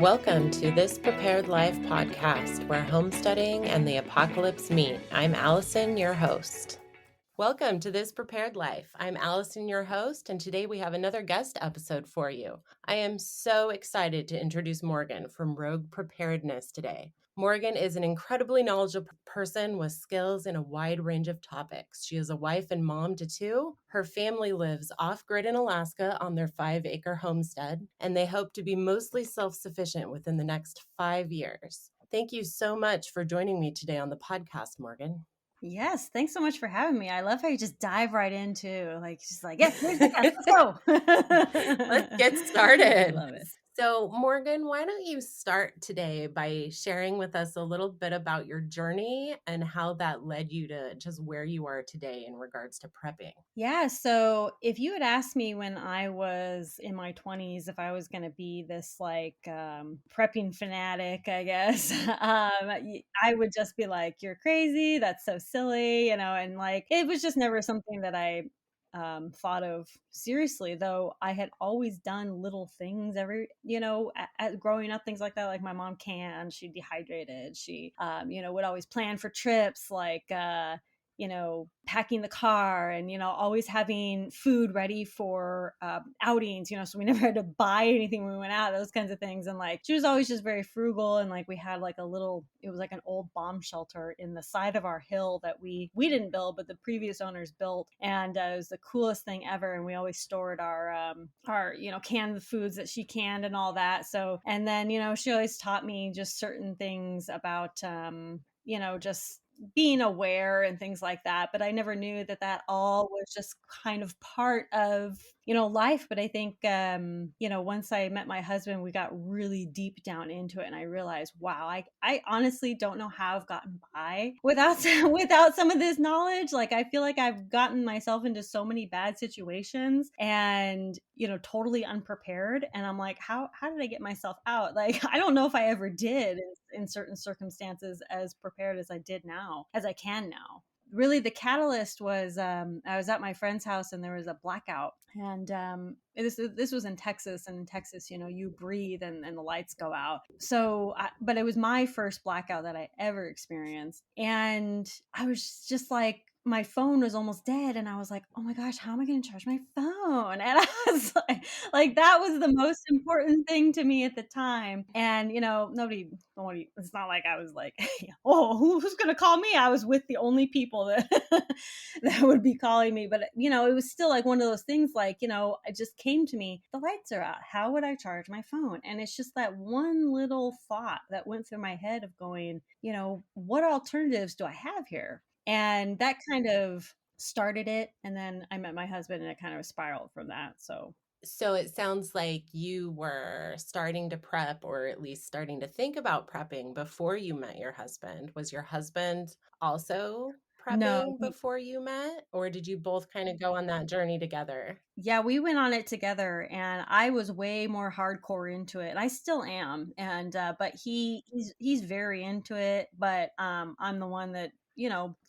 Welcome to This Prepared Life podcast, where homesteading and the apocalypse meet. I'm Allison, your host. Welcome to This Prepared Life. I'm Allison, your host, and today we have another guest episode for you. I am so excited to introduce Morgan from Rogue Preparedness today. Morgan is an incredibly knowledgeable person with skills in a wide range of topics. She is a wife and mom to two. Her family lives off-grid in Alaska on their 5-acre homestead, and they hope to be mostly self-sufficient within the next 5 years. Thank you so much for joining me today on the podcast, Morgan. Yes, thanks so much for having me. I love how you just dive right into yes, here's the guest. Let's go. Let's get started. I love it. So, Morgan, why don't you start today by sharing with us a little bit about your journey and how that led you to just where you are today in regards to prepping? Yeah, so if you had asked me when I was in my 20s if I was going to be this prepping fanatic, I guess, I would just be like, you're crazy. That's so silly, and like it was just never something that I thought of seriously, though I had always done little things growing up, things like that. Like my mom canned, she dehydrated, she, would always plan for trips, packing the car and, always having food ready for outings, so we never had to buy anything when we went out, those kinds of things. And like, she was always just very frugal. And like, we had like it was like an old bomb shelter in the side of our hill that we didn't build, but the previous owners built. And it was the coolest thing ever. And we always stored our canned foods that she canned and all that. So, and then, she always taught me just certain things about, just being aware and things like that. But I never knew that all was just kind of part of, life. But I think, once I met my husband, we got really deep down into it. And I realized, wow, I honestly don't know how I've gotten by without, without some of this knowledge. Like, I feel like I've gotten myself into so many bad situations and, totally unprepared. And I'm like, how did I get myself out? Like, I don't know if I ever did in certain circumstances as prepared as I can now. Really, the catalyst was I was at my friend's house and there was a blackout. And this was in Texas. And in Texas, you breathe and the lights go out. But it was my first blackout that I ever experienced. And I was just like, my phone was almost dead. And I was like, oh my gosh, how am I going to charge my phone? And I was like, that was the most important thing to me at the time. And, nobody, it's not like I was like, oh, who's going to call me? I was with the only people that, that would be calling me. But, it was still like one of those things like, it just came to me, the lights are out. How would I charge my phone? And it's just that one little thought that went through my head of going, what alternatives do I have here? And that kind of started it. And then I met my husband and it kind of spiraled from that. So it sounds like you were starting to prep, or at least starting to think about prepping before you met your husband. Was your husband also no, prepping before you met, or did you both kind of go on that journey together? yeah, we went on it together and I was way more hardcore into it. I still am. And, but he's very into it, but, I'm the one that,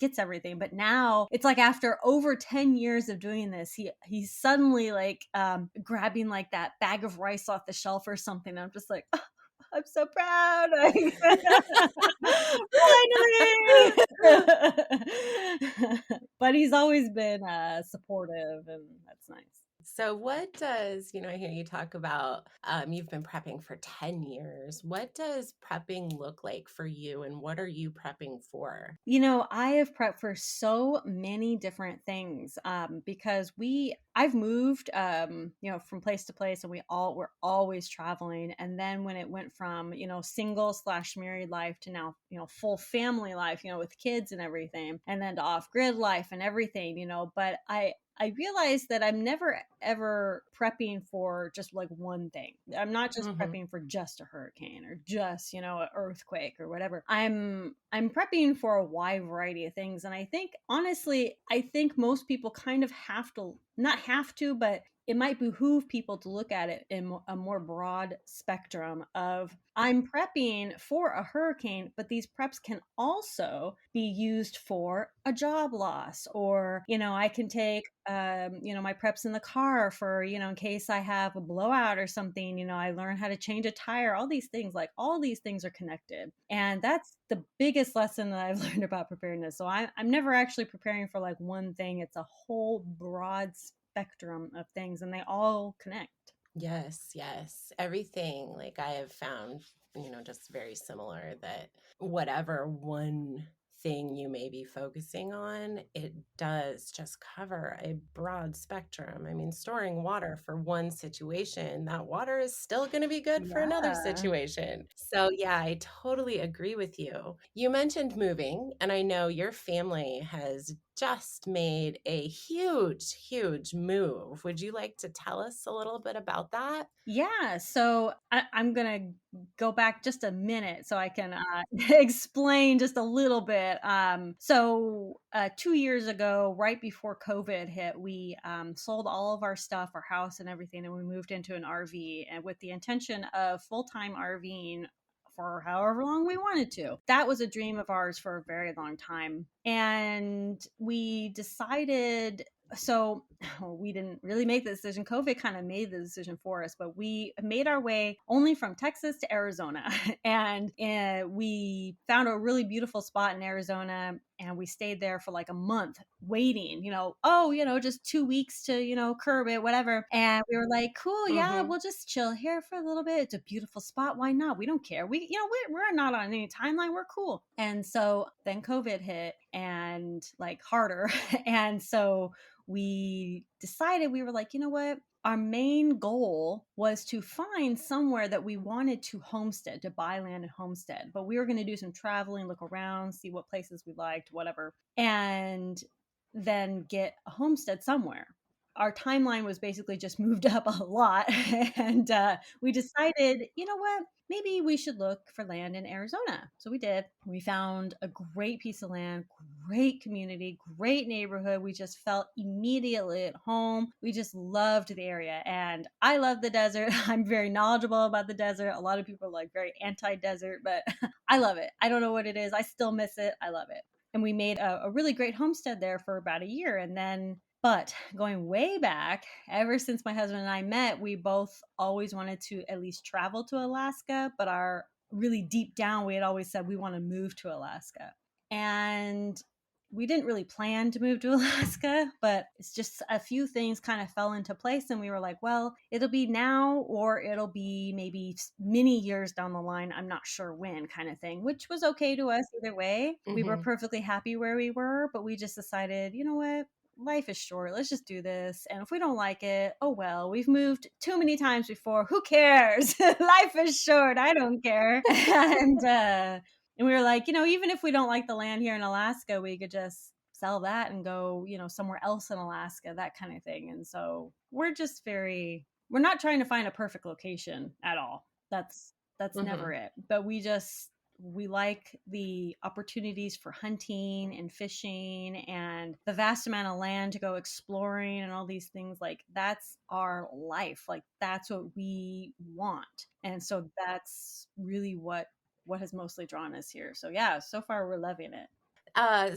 gets everything. But now it's like after over 10 years of doing this, he's suddenly like, grabbing like that bag of rice off the shelf or something. I'm just like, oh, I'm so proud. Finally. But he's always been supportive, and that's nice. So what does, I hear you talk about, you've been prepping for 10 years. What does prepping look like for you, and what are you prepping for? I have prepped for so many different things, because I've moved, from place to place, and we're always traveling. And then when it went from, single/married life to now, full family life, with kids and everything, and then to off-grid life and everything, but I realized that I'm never ever prepping for just like one thing. I'm not just prepping for just a hurricane or just, an earthquake or whatever. I'm prepping for a wide variety of things. And I think, honestly, most people kind of have to, not have to, but it might behoove people to look at it in a more broad spectrum of, I'm prepping for a hurricane, but these preps can also be used for a job loss, or, I can take, my preps in the car for, in case I have a blowout or something, I learn how to change a tire, all these things, like all these things are connected. And that's the biggest lesson that I've learned about preparedness. So I'm never actually preparing for like one thing. It's a whole broad spectrum of things, and they all connect. Yes, yes. Everything, like I have found, just very similar, that whatever one thing you may be focusing on, it does just cover a broad spectrum. I mean, storing water for one situation, that water is still going to be good for another Yeah. situation. So, yeah, I totally agree with you. You mentioned moving, and I know your family has just made a huge, huge move. Would you like to tell us a little bit about that? Yeah, so I'm gonna go back just a minute so I can explain just a little bit. So 2 years ago, right before COVID hit, we sold all of our stuff, our house and everything, and we moved into an RV, and with the intention of full-time RVing for however long we wanted to. That was a dream of ours for a very long time. And we decided, so we didn't really make the decision. COVID kind of made the decision for us, but we made our way only from Texas to Arizona. And we found a really beautiful spot in Arizona, and we stayed there for like a month waiting, just 2 weeks to, curb it, whatever. And we were like, cool, yeah, Mm-hmm. we'll just chill here for a little bit. It's a beautiful spot. Why not? We don't care. We're not on any timeline. We're cool. And so then COVID hit, and like harder. And so we decided, we were like, you know what? Our main goal was to find somewhere that we wanted to homestead, to buy land and homestead. But we were going to do some traveling, look around, see what places we liked, whatever, and then get a homestead somewhere. Our timeline was basically just moved up a lot. And we decided, you know what? Maybe we should look for land in Arizona. So we did. We found a great piece of land, great community, great neighborhood. We just felt immediately at home. We just loved the area. And I love the desert. I'm very knowledgeable about the desert. A lot of people are like very anti-desert, but I love it. I don't know what it is. I still miss it. I love it. And we made a really great homestead there for about a year. And then, but going way back, ever since my husband and I met, we both always wanted to at least travel to Alaska, but our really deep down, we had always said we want to move to Alaska. And we didn't really plan to move to Alaska, but it's just a few things kind of fell into place. And we were like, well, it'll be now, or it'll be maybe many years down the line. I'm not sure when, kind of thing, which was okay to us either way. We were Mm-hmm. perfectly happy where we were, but we just decided, you know what? Life is short. Let's just do this. And if we don't like it, oh well, we've moved too many times before. Who cares? Life is short. I don't care. And we were like, even if we don't like the land here in Alaska, we could just sell that and go, somewhere else in Alaska, that kind of thing. And so we're not trying to find a perfect location at all. That's Mm-hmm. never it. But we like the opportunities for hunting and fishing and the vast amount of land to go exploring and all these things. Like, that's our life. Like, that's what we want. And so that's really what has mostly drawn us here. So yeah, so far we're loving it.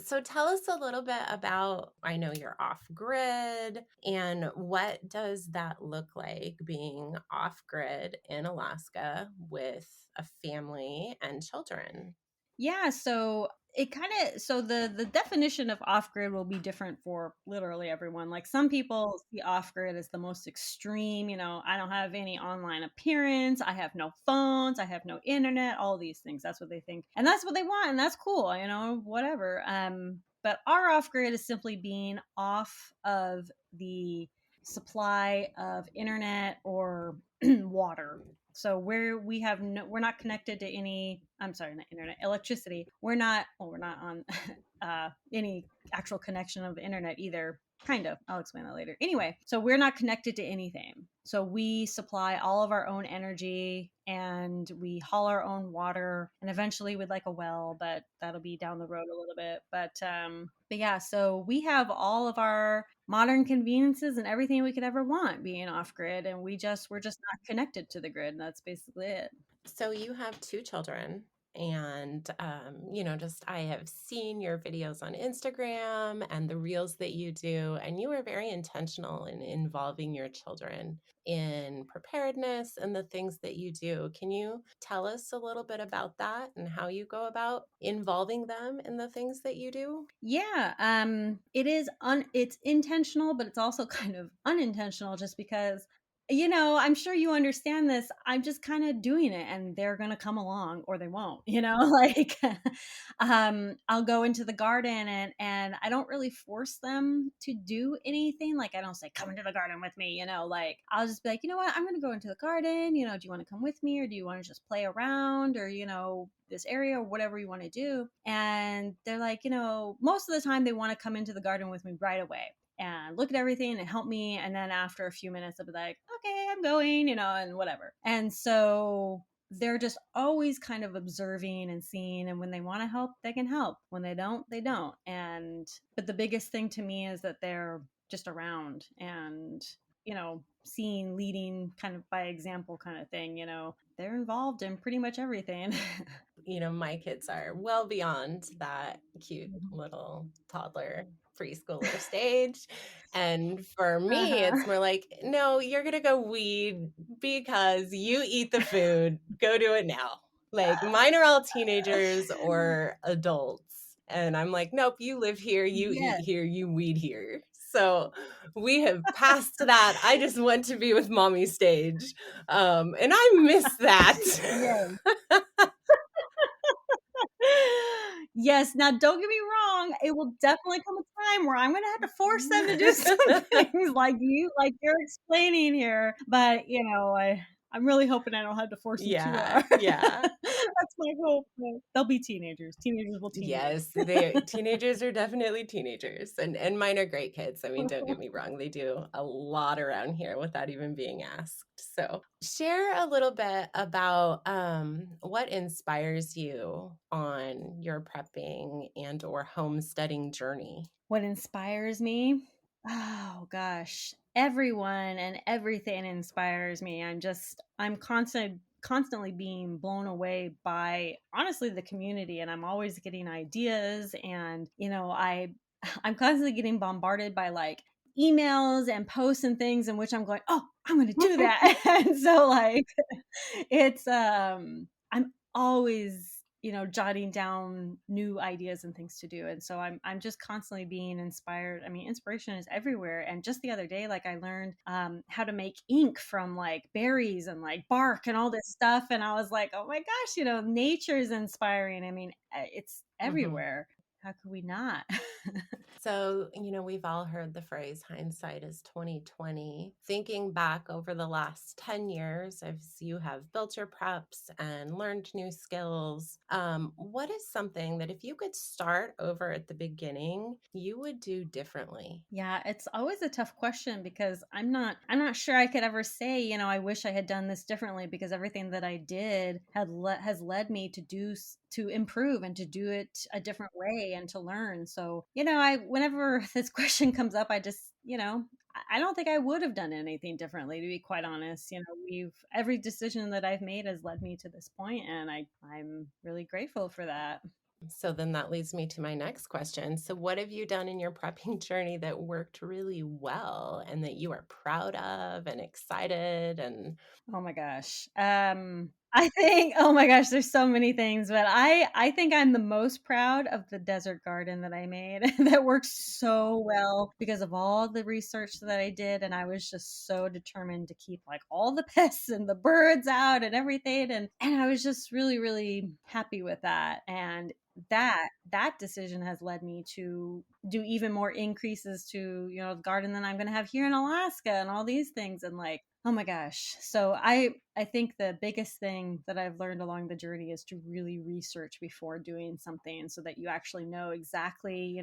So tell us a little bit about, I know you're off grid, and what does that look like being off grid in Alaska with a family and children? Yeah, so the definition of off grid will be different for literally everyone. Like, some people see off grid as the most extreme, I don't have any online appearance, I have no phones, I have no internet, all these things. That's what they think. And that's what they want, and that's cool, whatever. But our off grid is simply being off of the supply of internet or water. So we're not connected to any, I'm sorry, not internet, electricity. We're not on any actual connection of the internet either. Kind of. I'll explain that later. Anyway, so we're not connected to anything. So we supply all of our own energy and we haul our own water and eventually we'd like a well, but that'll be down the road a little bit. But yeah, so we have all of our modern conveniences and everything we could ever want being off grid, and we're just not connected to the grid. And that's basically it. So you have two children, and just I have seen your videos on Instagram and the reels that you do, and you are very intentional in involving your children in preparedness and the things that you do. Can you tell us a little bit about that and how you go about involving them in the things that you do? Yeah, it's intentional, but it's also kind of unintentional just because I'm sure you understand this. I'm just kind of doing it and they're going to come along or they won't, like I'll go into the garden and I don't really force them to do anything. Like I don't say come into the garden with me, like I'll just be like, "You know what? I'm going to go into the garden, do you want to come with me or do you want to just play around or this area or whatever you want to do?" And they're like, most of the time they want to come into the garden with me right away and look at everything and help me. And then after a few minutes, they'll be like, okay, I'm going, and whatever. And so they're just always kind of observing and seeing. And when they want to help, they can help. When they don't, they don't. But the biggest thing to me is that they're just around and, seeing, leading kind of by example kind of thing, they're involved in pretty much everything. My kids are well beyond that cute little toddler preschooler stage. And for me, Uh-huh. it's more like, no, you're going to go weed because you eat the food. Go do it now. Like mine are all teenagers or adults. And I'm like, nope, you live here, you eat Yes. here, you weed here. So we have passed that. I just went to be with mommy stage. And I miss that. Yes. Yes. Now, don't get me wrong. It will definitely come a time where I'm going to have to force them to do some things like you're explaining here. But I'm really hoping I don't have to force them too Yeah, hard. yeah. That's my hope. They'll be teenagers. Teenagers will teenage. Yes, they teenagers are definitely teenagers, and mine are great kids. I mean, don't get me wrong, they do a lot around here without even being asked. So, share a little bit about what inspires you on your prepping and or homesteading journey. What inspires me? Oh gosh, everyone and everything inspires me. I'm constantly being blown away by honestly the community, and I'm always getting ideas, and I'm constantly getting bombarded by like emails and posts and things in which I'm going, "Oh, I'm going to do that." And so like I'm always jotting down new ideas and things to do, and so I'm just constantly being inspired. I mean, inspiration is everywhere. And just the other day, like I learned how to make ink from like berries and like bark and all this stuff, and I was like, oh my gosh, nature is inspiring. I mean, it's Mhm. everywhere. How could we not? So, we've all heard the phrase hindsight is 2020. Thinking back over the last 10 years, as you have built your preps and learned new skills, what is something that if you could start over at the beginning, you would do differently? Yeah, it's always a tough question because I'm not sure I could ever say, I wish I had done this differently, because everything that I did has led me to improve and to do it a different way and to learn. So, I whenever this question comes up, I just, I don't think I would have done anything differently, to be quite honest. We've every decision that I've made has led me to this point, and I'm really grateful for that. So then that leads me to my next question. So, what have you done in your prepping journey that worked really well and that you are proud of and excited? And Oh my gosh. I think, oh my gosh, there's so many things, but I think I'm the most proud of the desert garden that I made that worked so well because of all the research that I did, and I was just so determined to keep like all the pests and the birds out and everything, and I was just really really happy with that. And that decision has led me to do even more increases to the garden than I'm going to have here in Alaska and all these things, and like, oh my gosh. So I think the biggest thing that I've learned along the journey is to really research before doing something so that you actually know exactly,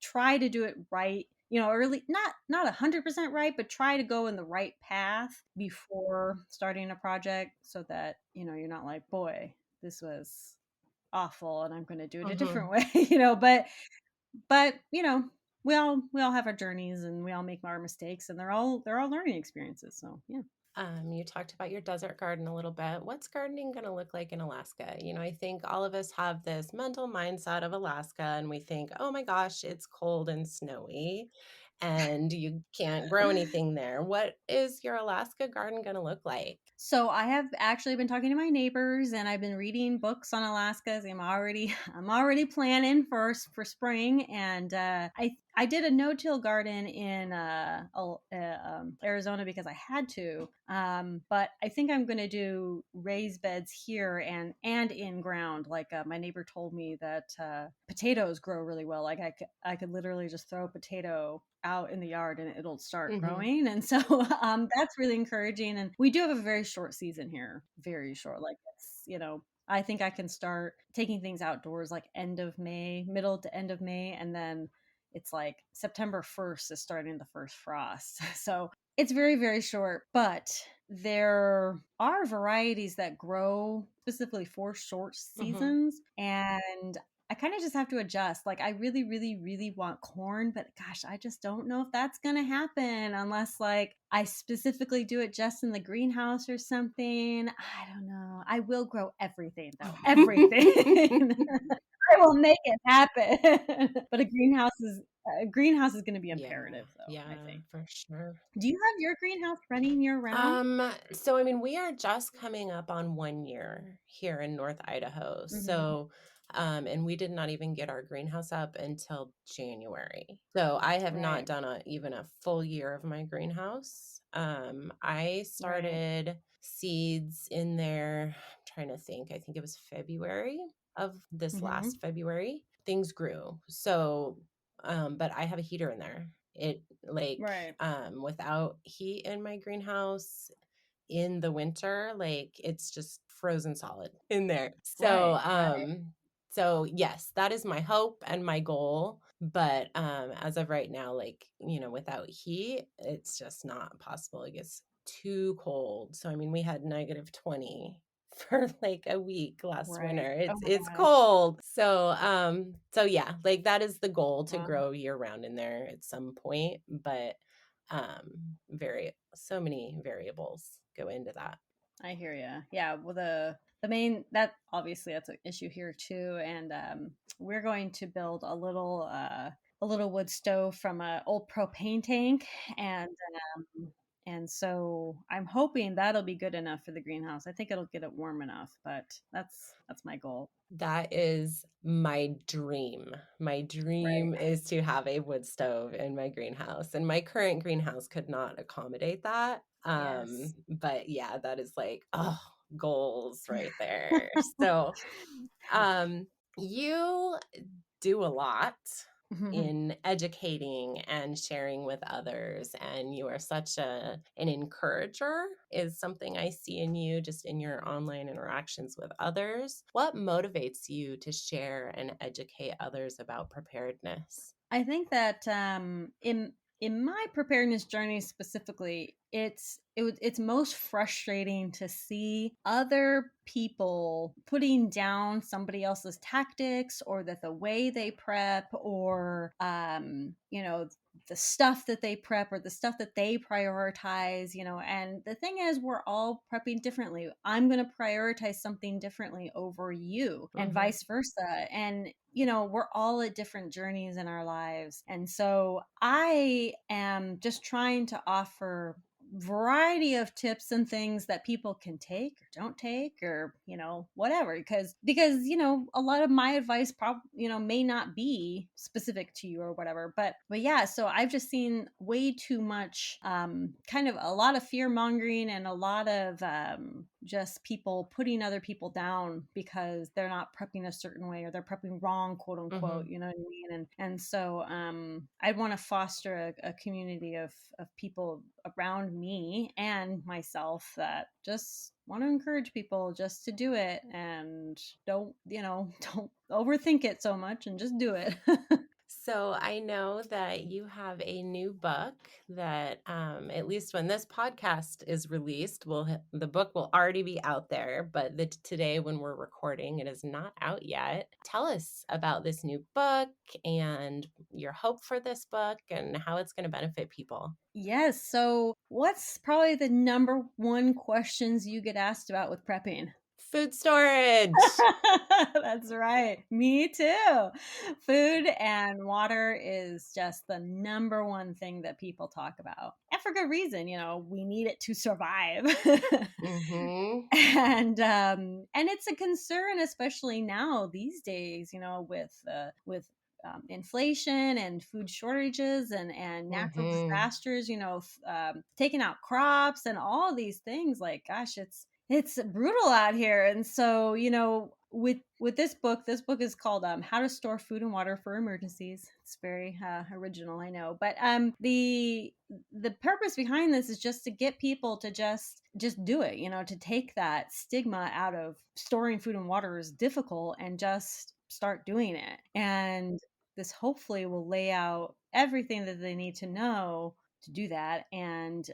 try to do it right early, not 100% right, but try to go in the right path before starting a project so that, you're not like, boy, this was awful and I'm going to do it a different way, but we all have our journeys and we all make our mistakes, and they're all learning experiences. So yeah. You talked about your desert garden a little bit. What's gardening going to look like in Alaska? I think all of us have this mental mindset of Alaska, and we think, oh my gosh, it's cold and snowy, and you can't grow anything there. What is your Alaska garden going to look like? So I have actually been talking to my neighbors, and I've been reading books on Alaska. So I'm already planning for spring, and I did a no-till garden in Arizona because I had to. But I think I'm going to do raised beds here and in ground. Like my neighbor told me that potatoes grow really well. Like I could literally just throw a potato out in the yard and it'll start growing. And so that's really encouraging. And we do have a very short season here, very short. Like I think I can start taking things outdoors like end of May, middle to end of May, and then it's like September 1st is starting the first frost. So it's very, very short, but there are varieties that grow specifically for short seasons. And I kind of just have to adjust. Like, I really, really, really want corn, but gosh, I just don't know if that's going to happen unless, like, I specifically do it just in the greenhouse or something. I don't know. I will grow everything, though. Everything. I will make it happen. But a greenhouse is going to be imperative, though, Yeah, I think. for sure. Do you have your greenhouse running year round? So I mean, we are just coming up on 1 year here in North Idaho. Mm-hmm. So, and we did not even get our greenhouse up until January. So I have not Right. done even a full year of my greenhouse. I Right. started seeds in there. I'm trying to think. I think it was February of this Mm-hmm. last February. Things grew. So, but I have a heater in there. It like Right. without heat in my greenhouse in the winter, like it's just frozen solid in there. So Right. Right. so yes, that is my hope and my goal, but as of right now, like, without heat, it's just not possible. It gets too cold. So I mean, we had -20 for like a week last Right. winter. Oh my It's gosh. cold. So yeah, like that is the goal, to Wow. grow year round in there at some point, but very so many variables go into that. I hear you. Yeah. Well, the main that obviously that's an issue here too, and we're going to build a little wood stove from an old propane tank, and and so I'm hoping that'll be good enough for the greenhouse. I think it'll get it warm enough, but that's my goal. That is my dream. My Right. dream is to have a wood stove in my greenhouse, and my current greenhouse could not accommodate that. Yes. But yeah, that is like, oh, goals right there. So, um, you do a lot in educating and sharing with others, and you are such an encourager, is something I see in you just in your online interactions with others. What motivates you to share and educate others about preparedness? I think that in my preparedness journey specifically, it's most frustrating to see other people putting down somebody else's tactics, or that the way they prep, or the stuff that they prep, or the stuff that they prioritize. And the thing is, we're all prepping differently. I'm going to prioritize something differently over you, and Mm-hmm. vice versa. And we're all at different journeys in our lives. And so I am just trying to offer variety of tips and things that people can take or don't take, or whatever, because a lot of my advice may not be specific to you or whatever, but yeah. So I've just seen way too much kind of a lot of fear mongering, and a lot of just people putting other people down because they're not prepping a certain way, or they're prepping wrong, quote unquote. Mm-hmm. You know what I mean? And so I'd want to foster a community of people around me and myself that just want to encourage people just to do it, and don't don't overthink it so much, and just do it. So I know that you have a new book that, at least when this podcast is released, the book will already be out there. But today, when we're recording, it is not out yet. Tell us about this new book and your hope for this book and how it's going to benefit people. Yes. So, what's probably the number one questions you get asked about with prepping? Food storage. That's right. Me too. Food and water is just the number one thing that people talk about. And for good reason, we need it to survive. Mm-hmm. And it's a concern, especially now these days, with inflation and food shortages and natural Mm-hmm. disasters, taking out crops and all these things. Like, gosh, it's brutal out here. And so, with this book is called How to Store Food and Water for Emergencies. It's very original, I know. But the purpose behind this is just to get people to just do it, to take that stigma out of storing food and water is difficult and just start doing it. And this hopefully will lay out everything that they need to know to do that. And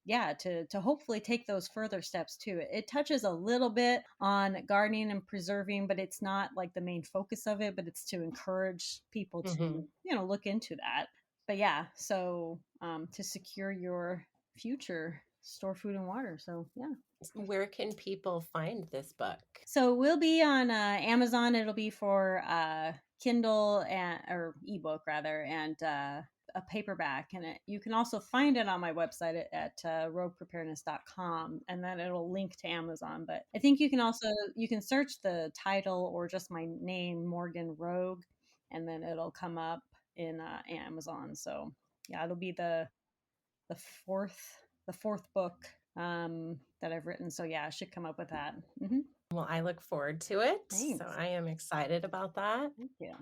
yeah, to hopefully take those further steps too. It touches a little bit on gardening and preserving, but it's not like the main focus of it, but it's to encourage people to, Mm-hmm. look into that. But yeah, so to secure your future, store food and water. So yeah. Where can people find this book? So we'll be on Amazon. It'll be for Kindle or ebook rather, and a paperback. And you can also find it on my website at roguepreparedness.com, and then it'll link to Amazon. But I think you can search the title or just my name, Morgan Rogue, and then it'll come up in Amazon. So yeah, it'll be the fourth book that I've written. So yeah, I should come up with that. Mm-hmm. Well, I look forward to it. So Thanks. I am excited about that. Thank you.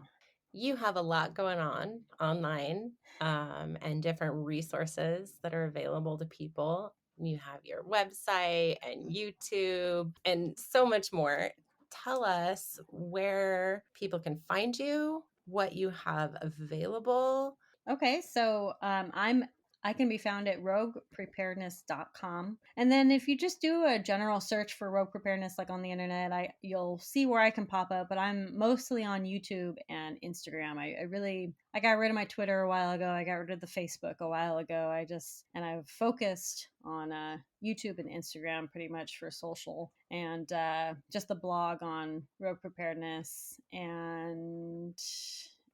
You have a lot going on online, and different resources that are available to people. You have your website and YouTube and so much more. Tell us where people can find you, what you have available. Okay, so I can be found at roguepreparedness.com. And then if you just do a general search for Rogue Preparedness like on the internet, you'll see where I can pop up, but I'm mostly on YouTube and Instagram. I got rid of my Twitter a while ago. I got rid of the Facebook a while ago. I've focused on YouTube and Instagram pretty much for social, and just the blog on Rogue Preparedness, and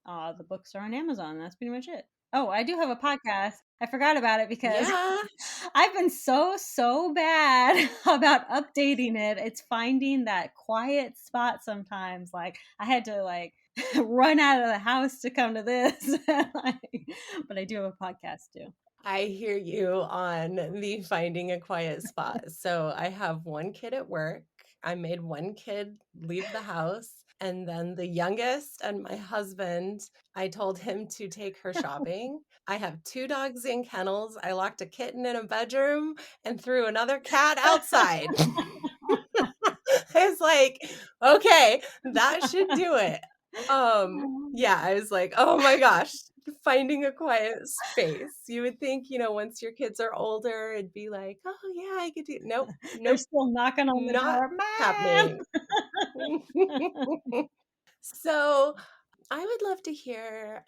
the books are on Amazon. That's pretty much it. Oh, I do have a podcast. I forgot about it because Yeah. I've been so bad about updating it. It's finding that quiet spot sometimes. Like I had to run out of the house to come to this. But I do have a podcast too. I hear you on the finding a quiet spot. So I have one kid at work. I made one kid leave the house. And then the youngest and my husband, I told him to take her shopping. I have two dogs in kennels. I locked a kitten in a bedroom and threw another cat outside. I was like, okay, that should do it. Yeah, I was like, oh my gosh, finding a quiet space. You would think, once your kids are older, it'd be like, oh yeah, I could do. Nope, They're nope, still knocking on the not door, Mom. happening. So I would love to hear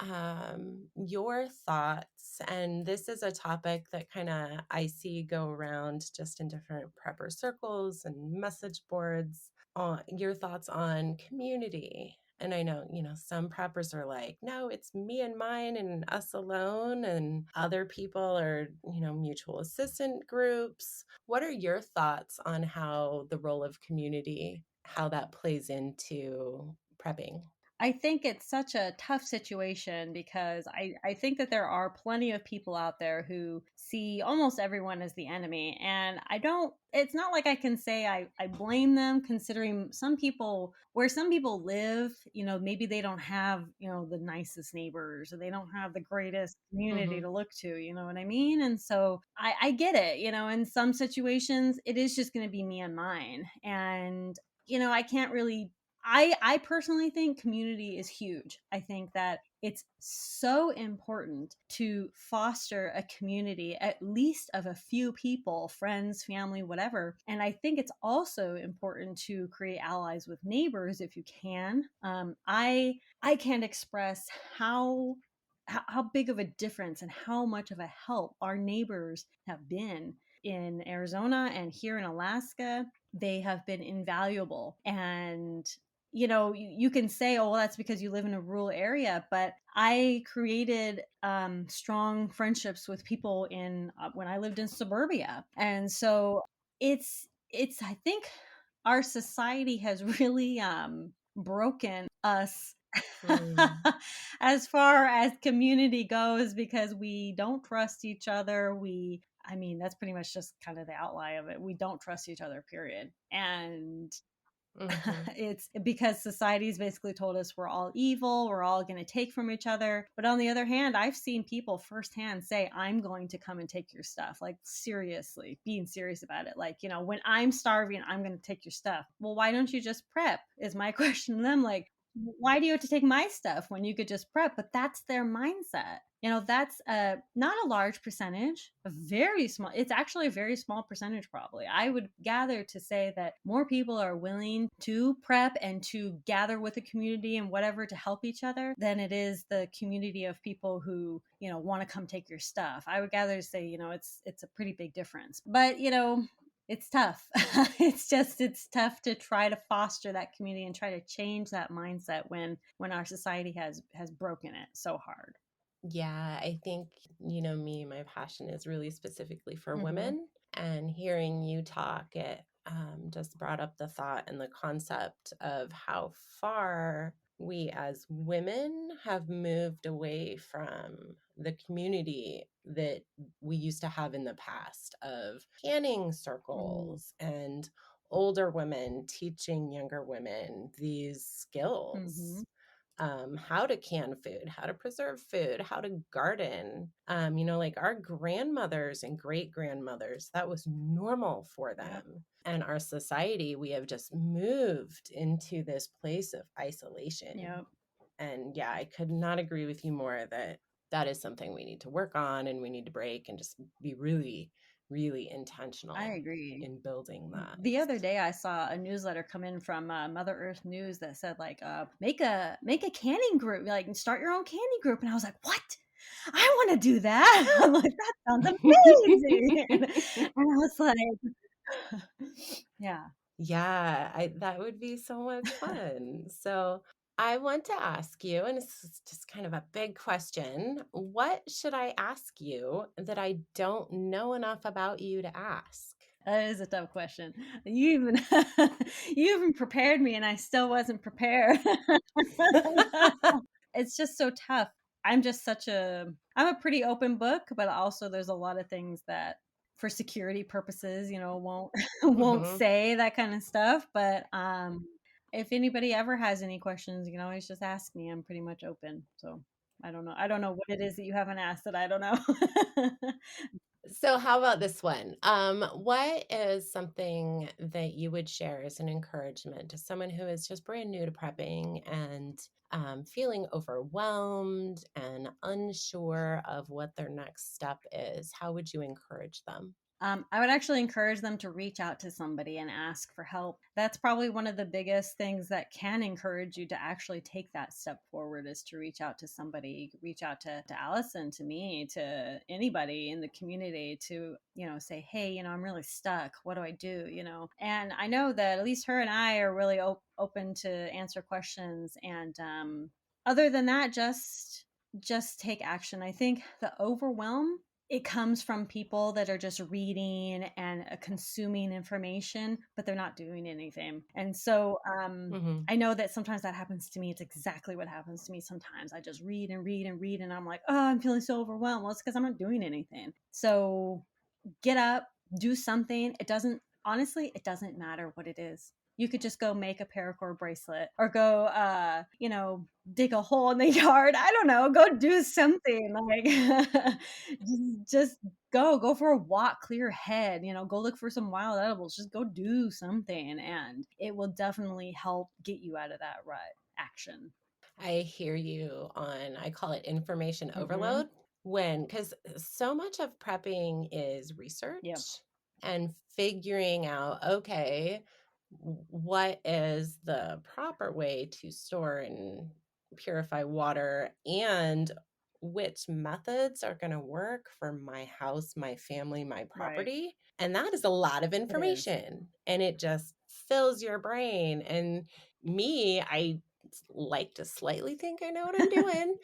your thoughts. And this is a topic that kind of I see go around just in different prepper circles and message boards. On your thoughts on community. And I know, some preppers are like, no, it's me and mine and us alone. And other people are, mutual assistant groups. What are your thoughts on how the role of community, how that plays into prepping? I think it's such a tough situation because I think that there are plenty of people out there who see almost everyone as the enemy. And it's not like I can say I blame them, considering where some people live, maybe they don't have, the nicest neighbors, or they don't have the greatest community Mm-hmm. to look to, you know what I mean? And so I get it, in some situations, it is just going to be me and mine. And I can't really I personally think community is huge. I think that it's so important to foster a community, at least of a few people, friends, family, whatever. And I think it's also important to create allies with neighbors if you can. I can't express how big of a difference and how much of a help our neighbors have been in Arizona and here in Alaska. They have been invaluable. And you can say, oh, well, that's because you live in a rural area, but I created strong friendships with people in when I lived in suburbia. And so it's I think our society has really broken us Mm, as far as community goes, because we don't trust each other. I mean, that's pretty much just kind of the outline of it. We don't trust each other, period. And mhm. it's because society's basically told us we're all evil, we're all going to take from each other. But on the other hand, I've seen people firsthand say, I'm going to come and take your stuff. Like, seriously, being serious about it. Like, when I'm starving, I'm going to take your stuff. Well, why don't you just prep? Is my question to them. Like, why do you have to take my stuff when you could just prep? But that's their mindset. That's not a large percentage, a very small. It's actually a very small percentage, probably. I would gather to say that more people are willing to prep and to gather with the community and whatever to help each other than it is the community of people who want to come take your stuff. I would gather to say it's a pretty big difference. But it's tough. It's tough to try to foster that community and try to change that mindset when our society has broken it so hard. Yeah, I think, me, my passion is really specifically for Hmm. women. And hearing you talk, it just brought up the thought and the concept of how far we as women have moved away from the community that we used to have in the past of canning Mm-hmm. circles and older women teaching younger women these skills, how to can food, how to preserve food, how to garden. Like our grandmothers and great grandmothers, that was normal for Yep. them. And our society, we have just moved into this place of isolation. Yep. And yeah, I could not agree with you more that that is something we need to work on and we need to break and just be really, really I intentional agree. in building that. The other day I saw a newsletter come in from Mother Earth News that said, like, make a canning group, like start your own canning group. And I was like, what? I want to do that. I'm like, that sounds amazing. And I was like, yeah. Yeah, that would be so much fun. So I want to ask you, and this is just kind of a big question. What should I ask you that I don't know enough about you to ask? That is a tough question. You even you even prepared me, and I still wasn't prepared. It's just so tough. I'm a pretty open book, but also there's a lot of things that for security purposes, won't won't Hmm. say that kind of stuff. But if anybody ever has any questions, you can always just ask me. I'm pretty much open. So I don't know what it is that you haven't asked that I don't know. So how about this one? What is something that you would share as an encouragement to someone who is just brand new to prepping and feeling overwhelmed and unsure of what their next step is? How would you encourage them? I would actually encourage them to reach out to somebody and ask for help. That's probably one of the biggest things that can encourage you to actually take that step forward, is to reach out to somebody, reach out to Allison, to me, to anybody in the community, to, say, hey, I'm really stuck. What do I do? And I know that at least her and I are really open to answer questions. And other than that, just take action. I think the overwhelm, it comes from people that are just reading and consuming information, but they're not doing anything. And so Hmm. I know that sometimes that happens to me. It's exactly what happens to me sometimes. I just read and read and read, and I'm like, oh, I'm feeling so overwhelmed. Well, it's because I'm not doing anything. So get up, do something. It doesn't, honestly, it doesn't matter what it is. You could just go make a paracord bracelet or go, dig a hole in the yard. I don't know. Go do something like just go for a walk, clear your head, go look for some wild edibles, just go do something. And it will definitely help get you out of that rut action. I hear you on, I call it information Mm-hmm. overload because so much of prepping is Yep. research and figuring out, okay, what is the proper way to store and purify water and which methods are going to work for my house, my family, my Right. property. And that is a lot of It is. information and it just fills your brain. And me, I like to slightly think I know what I'm doing.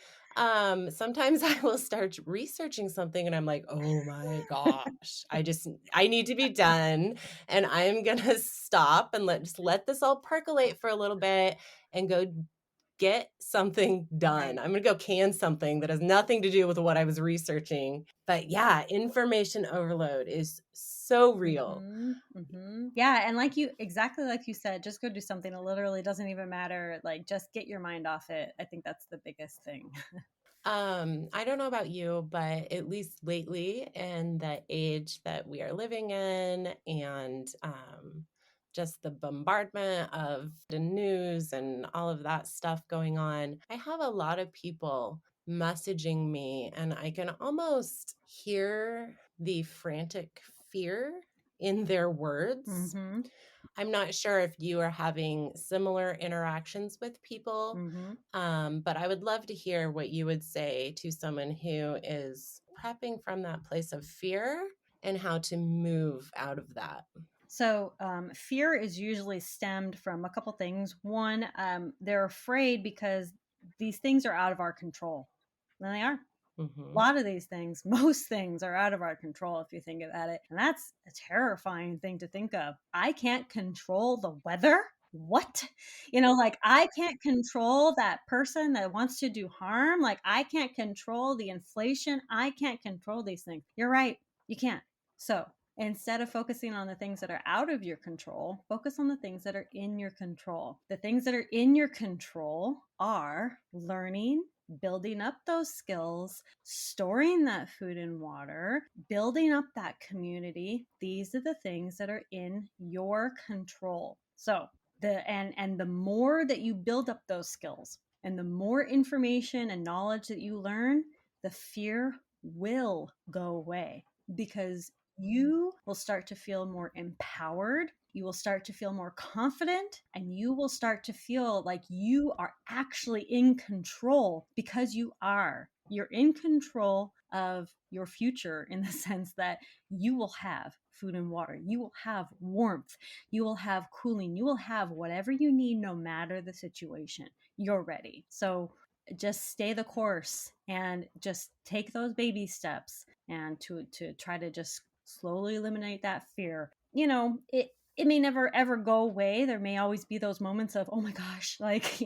Sometimes I will start researching something and I'm like, oh my gosh, I need to be done. And I'm gonna stop and just let this all percolate for a little bit and go get something done. Right. I'm gonna go can something that has nothing to do with what I was researching. But yeah, information overload is so real. Mm-hmm, mm-hmm. Yeah, and exactly like you said, just go do something. It literally doesn't even matter. Like, just get your mind off it. I think that's the biggest thing. I don't know about you, but at least lately in the age that we are living in and just the bombardment of the news and all of that stuff going on, I have a lot of people messaging me and I can almost hear the frantic fear in their words. Mm-hmm, I'm not sure if you are having similar interactions with people, mm-hmm. but I would love to hear what you would say to someone who is prepping from that place of fear and how to move out of that. So, fear is usually stemmed from a couple things. One, they're afraid because these things are out of our control. And they are. A Hmm. lot of these things, most things are out of our control if you think about it. And that's a terrifying thing to think of. I can't control the weather. What? Like I can't control that person that wants to do harm. Like I can't control the inflation. I can't control these things. You're right. You can't. So instead of focusing on the things that are out of your control, focus on the things that are in your control. The things that are in your control are learning, building up those skills, storing that food and water, building up that community. These are the things that are in your control. So, the more that you build up those skills and the more information and knowledge that you learn, the fear will go away because you will start to feel more empowered. You will start to feel more confident and you will start to feel like you are actually in control because you are. You're in control of your future in the sense that you will have food and water. You will have warmth. You will have cooling. You will have whatever you need no matter the situation. You're ready. So just stay the course and just take those baby steps and to try to just slowly eliminate that fear. It may never ever go away. There may always be those moments of, oh my gosh, like,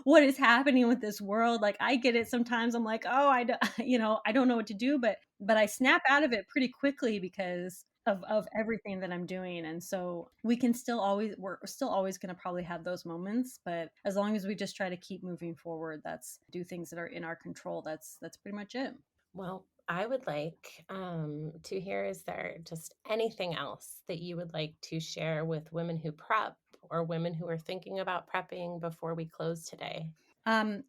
what is happening with this world? Like I get it sometimes. I'm like, oh, I don't know what to do, but I snap out of it pretty quickly because of everything that I'm doing. And so we're still always going to probably have those moments, but as long as we just try to keep moving forward, that's do things that are in our control. That's pretty much it. Well, I would like to hear, is there just anything else that you would like to share with women who prep or women who are thinking about prepping before we close today?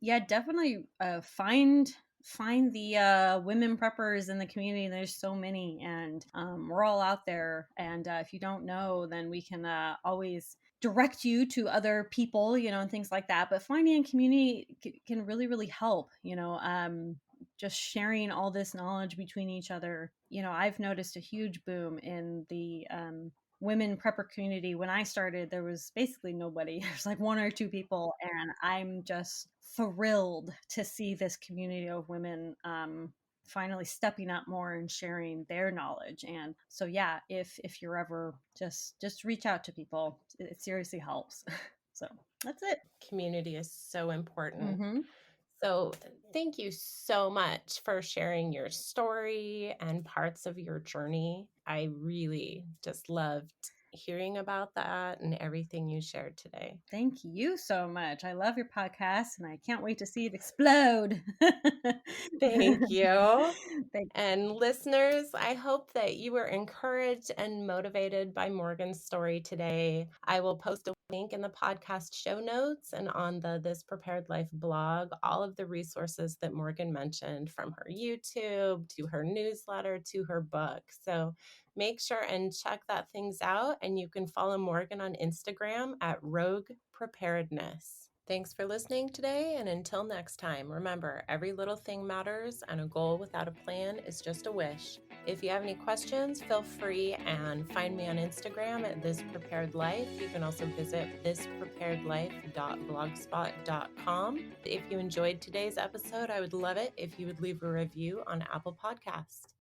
Yeah, definitely find the women preppers in the community. There's so many, and we're all out there. And if you don't know, then we can always direct you to other people, and things like that. But finding a community can really, really help. Just sharing all this knowledge between each other. I've noticed a huge boom in the women prepper community. When I started, there was basically nobody. There's like one or two people, and I'm just thrilled to see this community of women finally stepping up more and sharing their knowledge. And so, yeah, if you're ever just reach out to people, it seriously helps. So that's it. Community is so important. Mm-hmm. So, thank you so much for sharing your story and parts of your journey. I really just loved hearing about that and everything you shared today. Thank you so much. I love your podcast and I can't wait to see it explode. Thank you. Thank And listeners, I hope that you were encouraged and motivated by Morgan's story today. I will post a link in the podcast show notes and on the This Prepared Life blog, all of the resources that Morgan mentioned, from her YouTube to her newsletter to her book. So make sure and check that things out. And you can follow Morgan on Instagram at Rogue Preparedness. Thanks for listening today, and until next time, remember, every little thing matters, and a goal without a plan is just a wish. If you have any questions, feel free and find me on Instagram at This Prepared Life. You can also visit thispreparedlife.blogspot.com. If you enjoyed today's episode, I would love it if you would leave a review on Apple Podcasts.